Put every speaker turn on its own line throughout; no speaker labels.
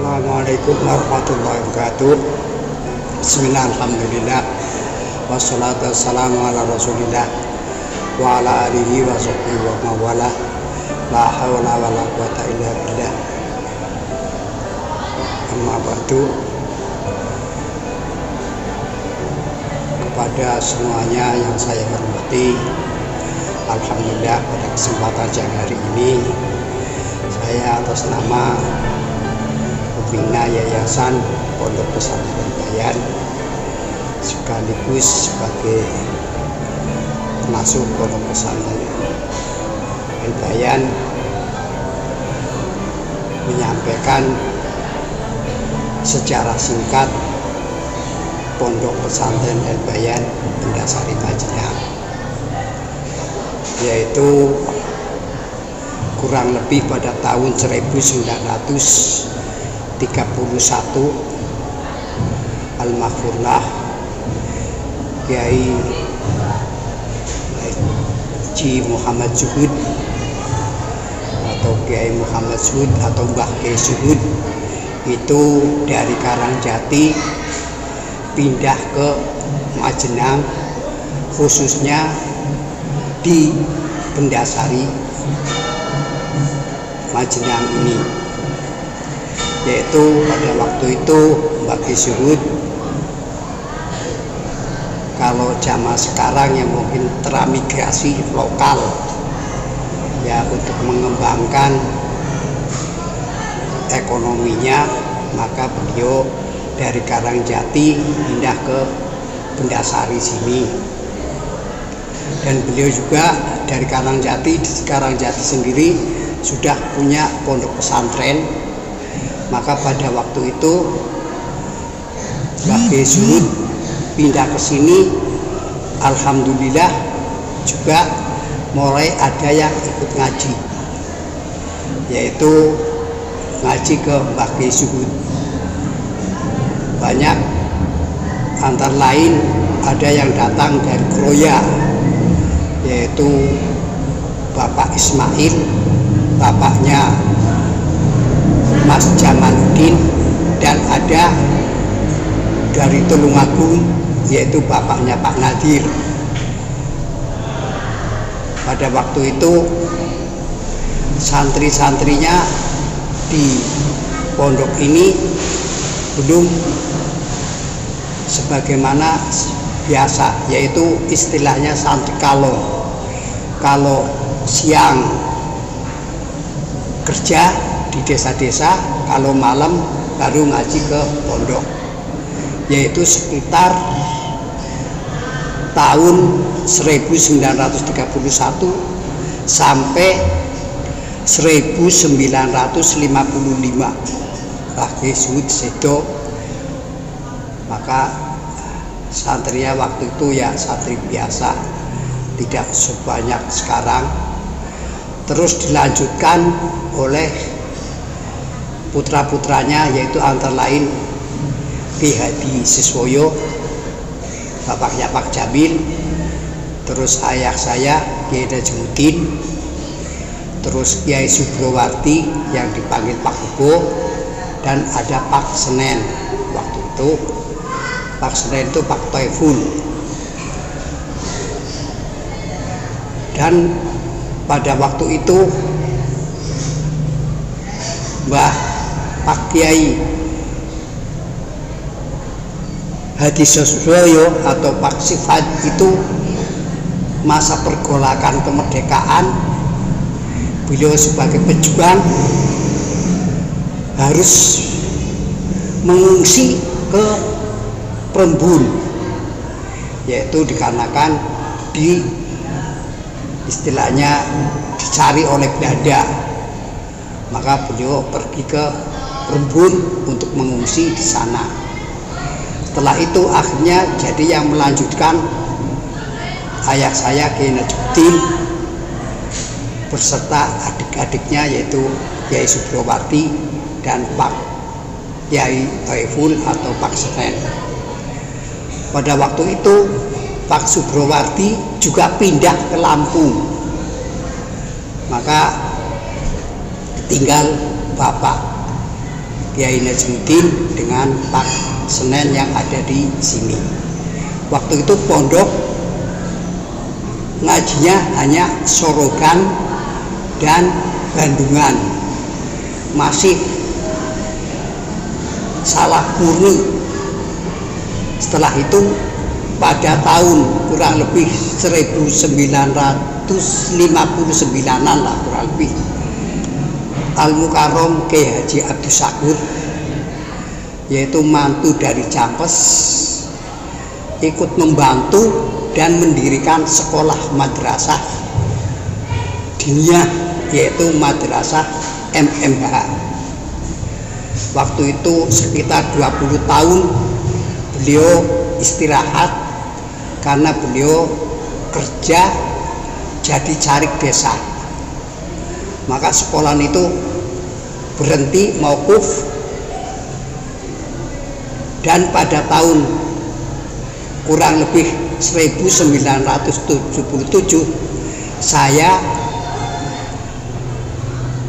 Assalamualaikum warahmatullahi wabarakatuh. Bismillah, alhamdulillah, wassalatu wassalamu ala rasulillah wa ala alihi wa sahbihi wa mawala. La hawla wa la quwata illa billah. Amma ba'du. Kepada semuanya yang saya hormati, alhamdulillah pada kesempatan siang hari ini saya atas nama Pembina Yayasan Pondok Pesantren Bayan sekaligus sebagai pengasuh Pondok Pesantren Bayan menyampaikan secara singkat Pondok Pesantren Bayan Bendasari Majinang, yaitu kurang lebih pada tahun 1931 Al-Maghfurlah Kiai Haji Muhammad Zuhud atau Kiai Muhammad Zuhud atau Mbah Kiai Zuhud itu dari Karangjati pindah ke Majinang, khususnya di Bendasari Majinang ini, yaitu pada waktu itu Mbah Kiai Zuhud kalau zaman sekarang yang mungkin teramigrasi lokal ya untuk mengembangkan ekonominya, maka beliau dari Karangjati pindah ke Bendasari sini, dan beliau juga dari Karangjati sendiri sudah punya pondok pesantren. Maka pada waktu itu Mbah Kiai Zuhud pindah ke sini, alhamdulillah juga mulai ada yang ikut ngaji, yaitu ngaji ke Mbah Kiai Zuhud. Banyak, antara lain ada yang datang dari Kroya, yaitu Bapak Ismail, bapaknya Mas Jamaluddin, dan ada dari Tulungagung, yaitu bapaknya Pak Nadir. Pada waktu itu santri-santrinya di pondok ini belum sebagaimana biasa, yaitu istilahnya santri kalau siang kerja di desa-desa, kalau malam baru ngaji ke pondok, yaitu sekitar tahun 1931 sampai 1955 Mbah Kiai Zuhud sedo. Maka santrinya waktu itu ya santri biasa, tidak sebanyak sekarang. Terus dilanjutkan oleh putra-putranya, yaitu antara lain Ki Hadi Siswoyo, bapaknya Pak Jamil, terus ayah saya Kiai Najmuddin, terus Kiai Subrowarti yang dipanggil Pak Hugo, dan ada Pak Senen. Waktu itu Pak Senen itu Pak Taiful. Dan pada waktu itu Pak Kiai Hadi Siswoyo atau Pak Sifat itu masa pergolakan kemerdekaan, beliau sebagai pejuang harus mengungsi ke Prembun, yaitu dikarenakan istilahnya dicari oleh Belanda. Maka beliau pergi ke Prembun untuk mengungsi di sana. Setelah itu akhirnya jadi yang melanjutkan ayah saya Kiai Najmuddin beserta adik-adiknya, yaitu Kiai Subrowarti dan Pak Kiai Taiful atau Pak Senen. Pada waktu itu Pak Subrowarti juga pindah ke Lampung, maka tinggal Bapak Kiai Najmuddin dengan Pak Senen yang ada di sini. Waktu itu pondok ngajinya hanya Sorogan dan Bandungan, masih salah murni. Setelah itu pada tahun kurang lebih 1959-an lah kurang lebih, Al-Mukarrom Kiai Haji Abdus Syakur, yaitu mantu dari Campes, ikut membantu dan mendirikan sekolah madrasah diniyah, yaitu madrasah MMH. Waktu itu sekitar 20 tahun beliau istirahat karena beliau kerja jadi carik desa. Maka sekolah itu berhenti mauquf, dan pada tahun kurang lebih 1977 saya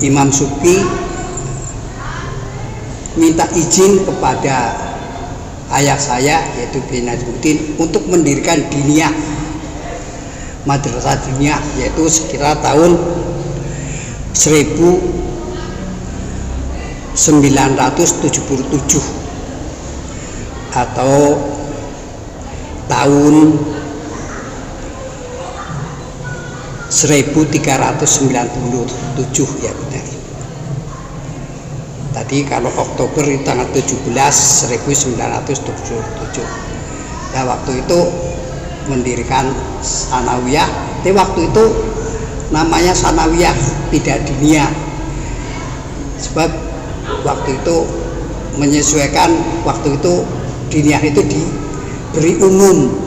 Imam Subki minta izin kepada ayah saya yaitu Kiai Najmuddin untuk mendirikan diniyah, madrasah diniyah, yaitu sekitar tahun 1977 atau tahun 1397 ya benar. Tadi kalau Oktober itu tanggal 17 1977. Nah, waktu itu mendirikan sanawiyah. Tapi waktu itu namanya sanawiyah, tidak diniyah. Sebab waktu itu menyesuaikan, waktu itu diniyah itu diberi umum,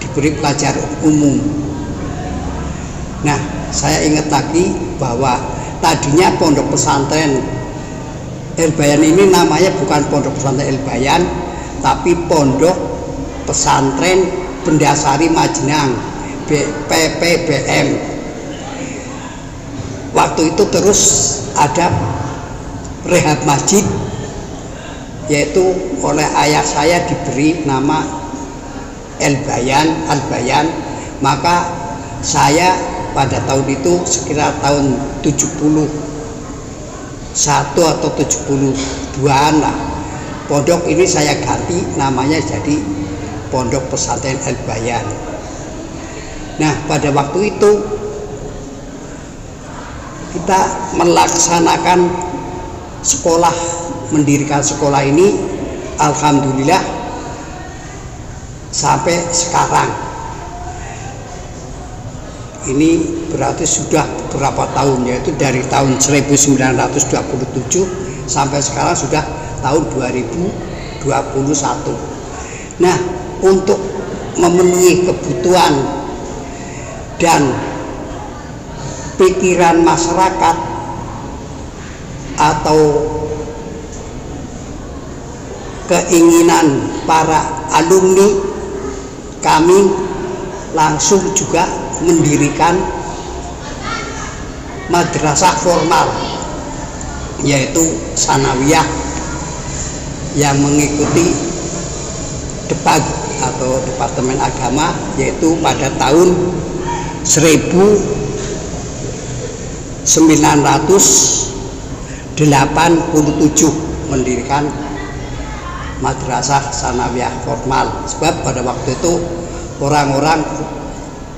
diberi pelajaran umum. Nah, saya ingat lagi bahwa tadinya pondok pesantren El-Bayan ini namanya bukan pondok pesantren El-Bayan, tapi pondok pesantren Bendasari Majenang, PPBM. Waktu itu terus ada rehab masjid, yaitu oleh ayah saya diberi nama Al-Bayan. Maka saya pada tahun itu sekitar tahun 71 atau 72an lah, pondok ini saya ganti namanya jadi Pondok Pesantren Al-Bayan. Nah, pada waktu itu kita melaksanakan sekolah, mendirikan sekolah ini, alhamdulillah sampai sekarang. Ini berarti sudah beberapa tahun, yaitu dari tahun 1927 sampai sekarang sudah tahun 2021. Nah, untuk memenuhi kebutuhan dan pikiran masyarakat atau keinginan para alumni, kami langsung juga mendirikan madrasah formal, yaitu sanawiyah, yang mengikuti DEPAG atau Departemen Agama, yaitu pada tahun 1987 mendirikan madrasah sanawiyah formal. Sebab pada waktu itu orang-orang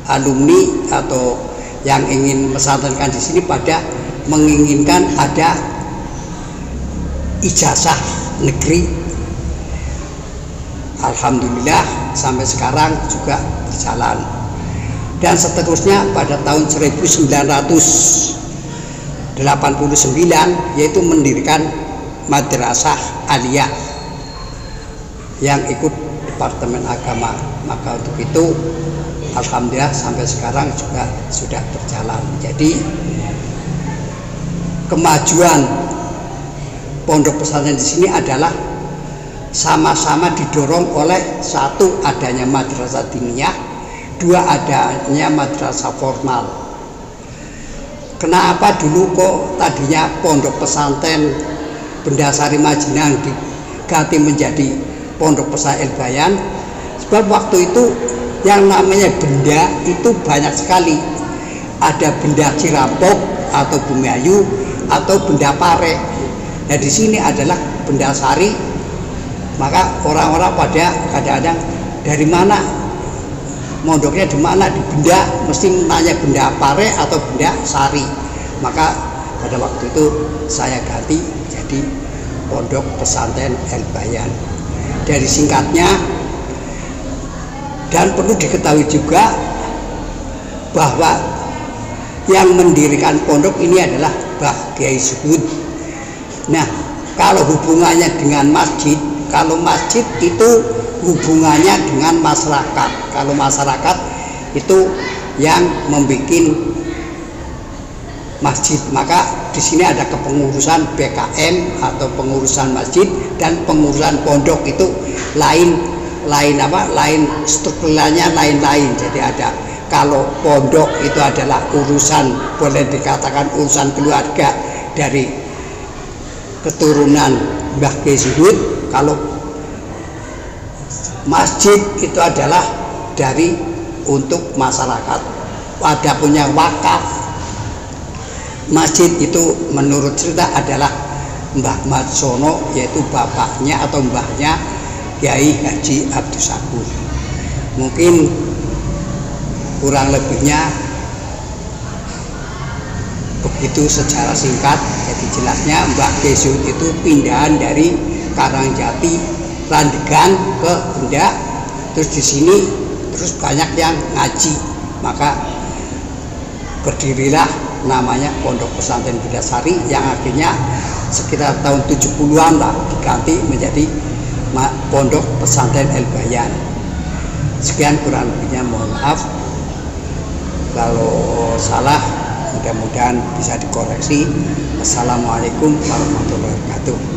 alumni atau yang ingin pesantrenkan di sini pada menginginkan ada ijazah negeri. Alhamdulillah sampai sekarang juga berjalan. Dan seterusnya pada tahun 1989 yaitu mendirikan madrasah aliyah yang ikut Departemen Agama. Maka untuk itu alhamdulillah sampai sekarang juga sudah berjalan. Jadi kemajuan pondok pesantren di sini adalah sama-sama didorong oleh satu, adanya madrasah diniyah, dua, adanya madrasah formal. Kenapa dulu kok tadinya pondok pesantren Bendasari Majinang diganti menjadi Pondok Pesantren Elbayan. Sebab waktu itu yang namanya benda itu banyak sekali. Ada benda Cirampok atau Bumiayu atau benda Pare. Nah di sini adalah Bendasari. Maka orang-orang pada kadang-kadang dari mana mondoknya, di mana, di benda, mesti nanya benda Pare atau benda Sari. Maka pada waktu itu saya ganti jadi Pondok Pesantren Elbayan. Dari singkatnya, dan perlu diketahui juga bahwa yang mendirikan pondok ini adalah Mbah Kyai Zuhud. Nah, kalau hubungannya dengan masjid, kalau masjid itu hubungannya dengan masyarakat. Kalau masyarakat itu yang membuat masjid, maka di sini ada kepengurusan BKM atau pengurusan masjid, dan pengurusan pondok itu lain strukturnya lain-lain. Jadi ada, kalau pondok itu adalah urusan, boleh dikatakan urusan keluarga dari keturunan Mbah Kyai Zuhud. Kalau masjid itu adalah dari untuk masyarakat. Ada punya wakaf. Masjid itu menurut cerita adalah Mbah Madsono, yaitu bapaknya atau mbahnya Kyai Haji Abdus Sakur. Mungkin kurang lebihnya begitu secara singkat. Jadi jelasnya Mbah Kyai Zuhud itu pindahan dari Karangjati, Randegan ke Benda. Terus di sini terus banyak yang ngaji, maka berdirilah namanya Pondok Pesantren Bendasari, yang akhirnya sekitar tahun 70-an lah diganti menjadi Pondok Pesantren Elbayan. Sekian kurang lebihnya, mohon maaf kalau salah, mudah-mudahan bisa dikoreksi. Assalamualaikum warahmatullahi wabarakatuh.